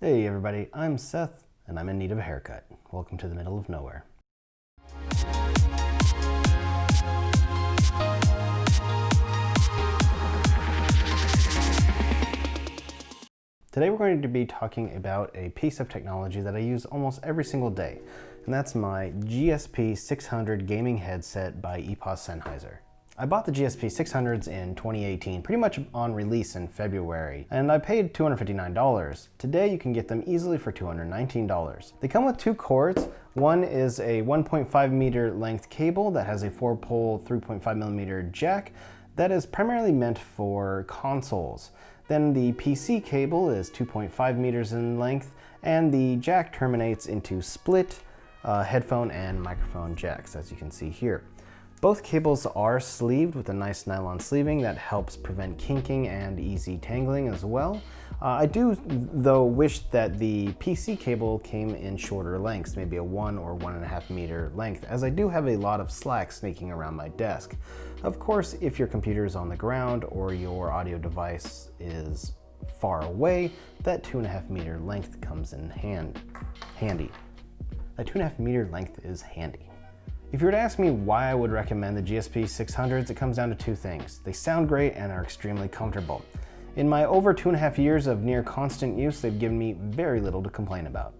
Hey everybody, I'm Seth, and I'm in need of a haircut. Welcome to the middle of nowhere. Today we're going to be talking about a piece of technology that I use almost every single day, and that's my GSP 600 gaming headset by EPOS Sennheiser. I bought the GSP 600s in 2018, pretty much on release in February, and I paid $259. Today you can get them easily for $219. They come with two cords. One is a 1.5 meter length cable that has a 4-pole 3.5 millimeter jack that is primarily meant for consoles. Then the PC cable is 2.5 meters in length, and the jack terminates into split headphone and microphone jacks, as you can see here. Both cables are sleeved with a nice nylon sleeving that helps prevent kinking and easy tangling as well. I do, though, wish that the PC cable came in shorter lengths, maybe a 1 or 1.5 meter length, as I do have a lot of slack sneaking around my desk. Of course, if your computer is on the ground or your audio device is far away, that 2.5 meter length comes in handy. That 2.5 meter length is handy. If you were to ask me why I would recommend the GSP 600s, it comes down to two things. They sound great and are extremely comfortable. In my over 2.5 years of near constant use, they've given me very little to complain about.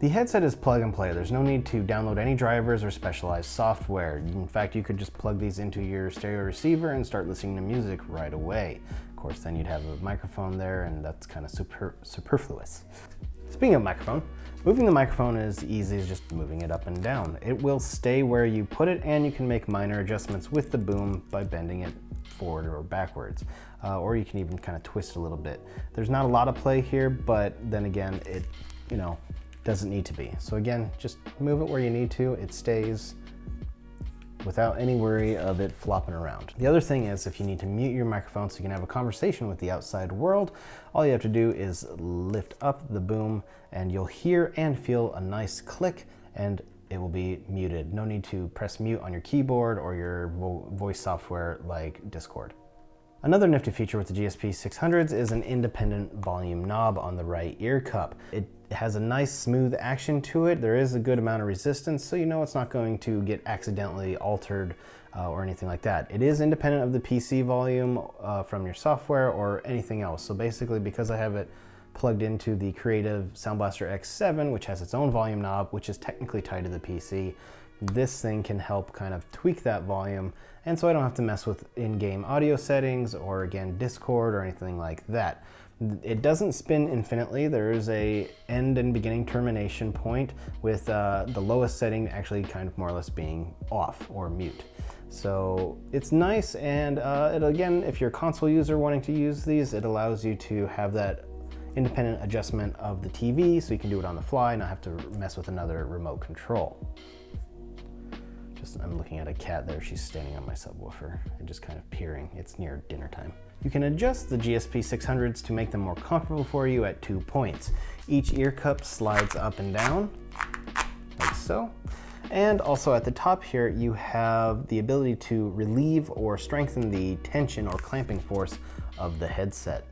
The headset is plug and play. There's no need to download any drivers or specialized software. In fact, you could just plug these into your stereo receiver and start listening to music right away. Of course, then you'd have a microphone there, and that's kind of superfluous. Speaking of microphone, moving the microphone is easy as just moving it up and down. It will stay where you put it, and you can make minor adjustments with the boom by bending it forward or backwards. Or you can even kind of twist a little bit. There's not a lot of play here, but then again, it doesn't need to be. So again, just move it where you need to. It stays without any worry of it flopping around. The other thing is, if you need to mute your microphone so you can have a conversation with the outside world, all you have to do is lift up the boom and you'll hear and feel a nice click, and it will be muted. No need to press mute on your keyboard or your voice software like Discord. Another nifty feature with the GSP 600s is an independent volume knob on the right ear cup. It has a nice smooth action to it. There is a good amount of resistance, so you know it's not going to get accidentally altered or anything like that. It is independent of the PC volume from your software or anything else. So basically, because I have it plugged into the Creative Sound Blaster X7, which has its own volume knob, which is technically tied to the PC, this thing can help kind of tweak that volume, and so I don't have to mess with in-game audio settings or, again, Discord or anything like that. It doesn't spin infinitely. There is a end and beginning termination point, with the lowest setting actually kind of more or less being off or mute. So it's nice, and again, if you're a console user wanting to use these, it allows you to have that independent adjustment of the TV, so you can do it on the fly, not have to mess with another remote control. I'm looking at a cat there. She's standing on my subwoofer and just kind of peering. It's near dinner time. You can adjust the GSP 600s to make them more comfortable for you at 2 points. Each ear cup slides up and down, like so. And also at the top here, you have the ability to relieve or strengthen the tension or clamping force of the headset.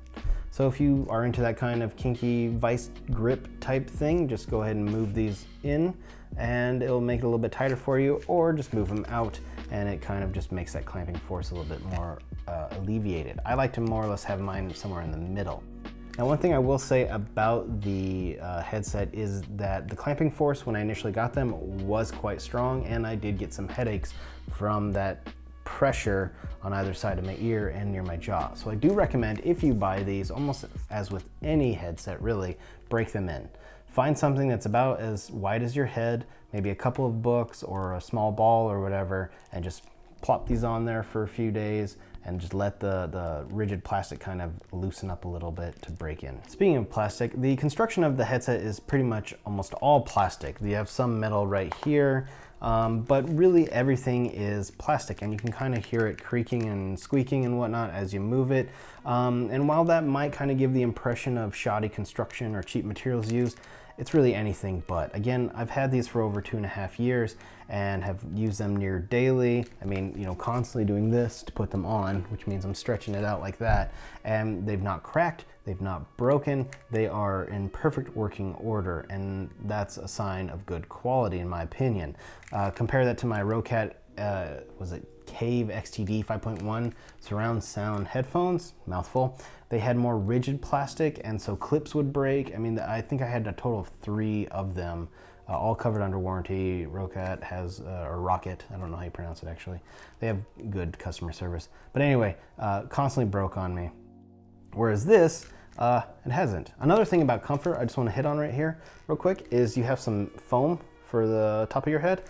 So if you are into that kind of kinky vice grip type thing, just go ahead and move these in and it'll make it a little bit tighter for you, or just move them out and it kind of just makes that clamping force a little bit more alleviated. I like to more or less have mine somewhere in the middle. Now, one thing I will say about the headset is that the clamping force when I initially got them was quite strong, and I did get some headaches from that pressure on either side of my ear and near my jaw. So I do recommend, if you buy these, almost as with any headset really, break them in. Find something that's about as wide as your head, maybe a couple of books or a small ball or whatever, and just plop these on there for a few days and just let the rigid plastic kind of loosen up a little bit to break in. Speaking of plastic, the construction of the headset is pretty much almost all plastic. You have some metal right here, but really everything is plastic, and you can kind of hear it creaking and squeaking and whatnot as you move it. And while that might kind of give the impression of shoddy construction or cheap materials used, it's really anything but. Again, I've had these for over 2.5 years and have used them near daily. I mean, constantly doing this to put them on, which means I'm stretching it out like that, and they've not cracked, they've not broken, they are in perfect working order, and that's a sign of good quality in my opinion. Compare that to my Roccat, was it Cave XTD 5.1 surround sound headphones, mouthful. They had more rigid plastic, and so clips would break. I mean, I think I had a total of 3 of them, all covered under warranty. Roccat has, or Rocket, I don't know how you pronounce it actually. They have good customer service. But anyway, constantly broke on me. Whereas this, it hasn't. Another thing about comfort I just want to hit on right here real quick is you have some foam for the top of your head.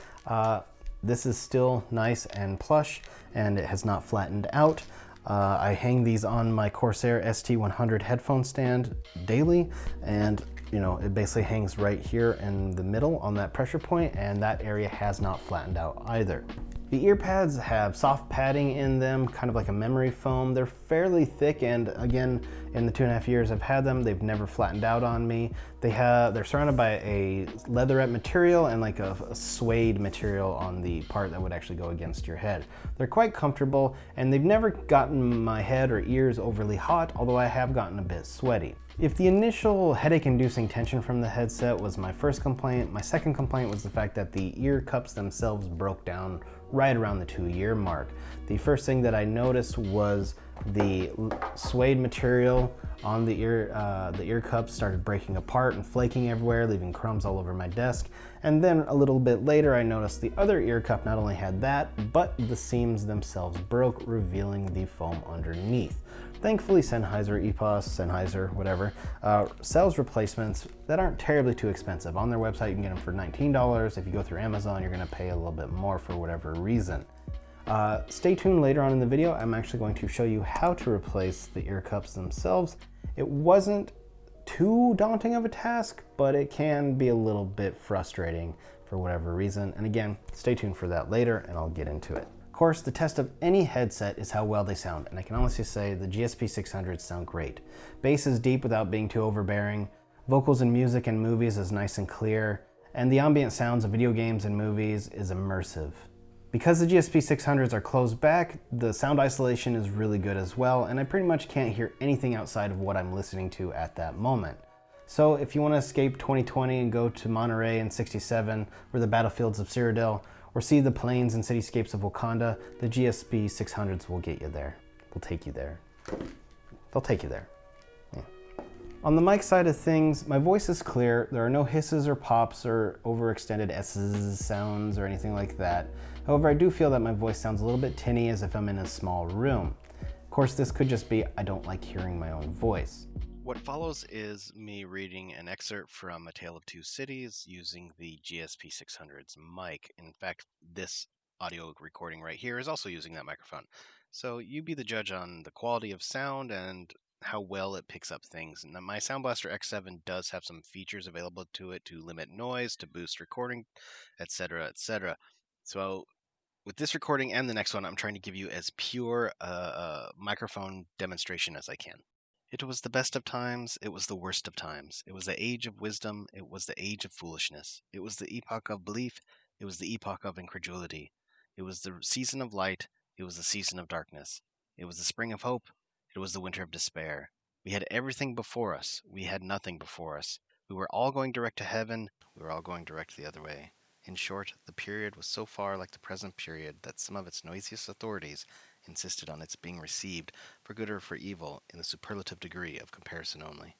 This is still nice and plush, and it has not flattened out. I hang these on my Corsair ST100 headphone stand daily, and you know, it basically hangs right here in the middle on that pressure point, and that area has not flattened out either. The ear pads have soft padding in them, kind of like a memory foam. They're fairly thick, and again, in the 2.5 years I've had them, they've never flattened out on me. They're surrounded by a leatherette material and like a suede material on the part that would actually go against your head. They're quite comfortable, and they've never gotten my head or ears overly hot, although I have gotten a bit sweaty. If the initial headache-inducing tension from the headset was my first complaint, my second complaint was the fact that the ear cups themselves broke down right around the 2-year mark. The first thing that I noticed was the suede material on the ear cups started breaking apart and flaking everywhere, leaving crumbs all over my desk. And then a little bit later, I noticed the other ear cup not only had that, but the seams themselves broke, revealing the foam underneath. Thankfully, Sennheiser, EPOS, Sennheiser, whatever, sells replacements that aren't terribly too expensive. On their website, you can get them for $19. If you go through Amazon, you're gonna pay a little bit more for whatever reason. Stay tuned later on in the video. I'm actually going to show you how to replace the ear cups themselves. It wasn't too daunting of a task, but it can be a little bit frustrating for whatever reason. And again, stay tuned for that later, and I'll get into it. Of course, the test of any headset is how well they sound, and I can honestly say the GSP 600s sound great. Bass is deep without being too overbearing, vocals in music and movies is nice and clear, and the ambient sounds of video games and movies is immersive. Because the GSP 600s are closed back, the sound isolation is really good as well, and I pretty much can't hear anything outside of what I'm listening to at that moment. So if you want to escape 2020 and go to Monterey in '67 or the battlefields of Cyrodiil, or see the plains and cityscapes of Wakanda, the GSP 600s will get you there. Will take you there. They'll take you there. Yeah. On the mic side of things, my voice is clear. There are no hisses or pops or overextended S's sounds or anything like that. However, I do feel that my voice sounds a little bit tinny as if I'm in a small room. Of course, this could just be I don't like hearing my own voice. What follows is me reading an excerpt from A Tale of Two Cities using the GSP 600's mic. In fact, this audio recording right here is also using that microphone. So you be the judge on the quality of sound and how well it picks up things. Now, my Sound Blaster X7 does have some features available to it to limit noise, to boost recording, etc., etc. So with this recording and the next one, I'm trying to give you as pure a microphone demonstration as I can. It was the best of times, it was the worst of times. It was the age of wisdom, it was the age of foolishness. It was the epoch of belief, it was the epoch of incredulity. It was the season of light, it was the season of darkness. It was the spring of hope, it was the winter of despair. We had everything before us, we had nothing before us. We were all going direct to heaven, we were all going direct the other way. In short, the period was so far like the present period that some of its noisiest authorities insisted on its being received, for good or for evil, in the superlative degree of comparison only.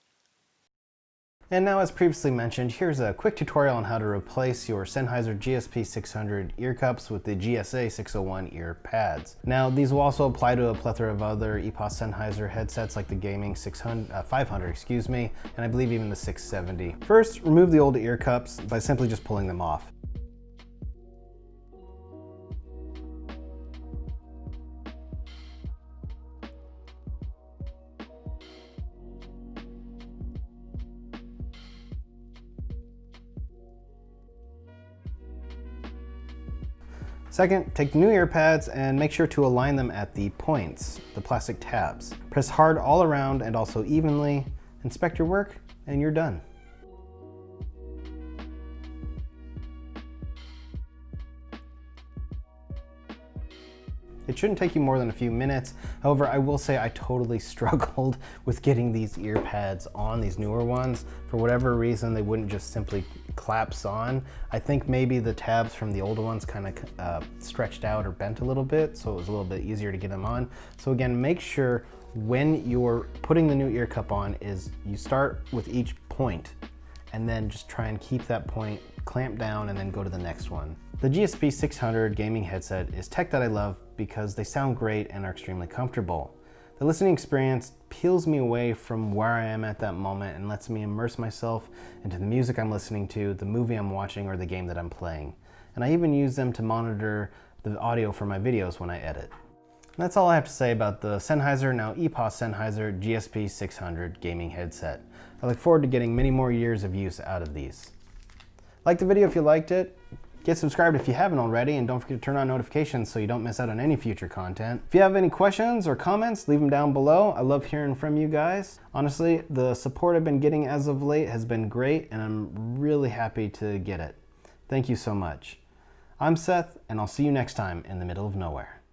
And now, as previously mentioned, here's a quick tutorial on how to replace your Sennheiser GSP 600 ear cups with the GSA 601 ear pads. Now, these will also apply to a plethora of other EPOS Sennheiser headsets like the Gaming 500, excuse me, and I believe even the 670. First, remove the old ear cups by simply just pulling them off. Second, take the new ear pads and make sure to align them at the points, the plastic tabs. Press hard all around and also evenly. Inspect your work, and you're done. It shouldn't take you more than a few minutes. However, I will say I totally struggled with getting these ear pads on, these newer ones. For whatever reason, they wouldn't just simply collapse on. I think maybe the tabs from the older ones kind of stretched out or bent a little bit, so it was a little bit easier to get them on. So again, make sure when you're putting the new ear cup on is you start with each point and then just try and keep that point clamped down and then go to the next one. The GSP 600 gaming headset is tech that I love because they sound great and are extremely comfortable. The listening experience peels me away from where I am at that moment and lets me immerse myself into the music I'm listening to, the movie I'm watching, or the game that I'm playing. And I even use them to monitor the audio for my videos when I edit. And that's all I have to say about the Sennheiser, now EPOS Sennheiser GSP 600 gaming headset. I look forward to getting many more years of use out of these. Like the video if you liked it. Get subscribed if you haven't already, and don't forget to turn on notifications so you don't miss out on any future content. If you have any questions or comments, leave them down below. I love hearing from you guys. Honestly, the support I've been getting as of late has been great, and I'm really happy to get it. Thank you so much. I'm Seth, and I'll see you next time in the middle of nowhere.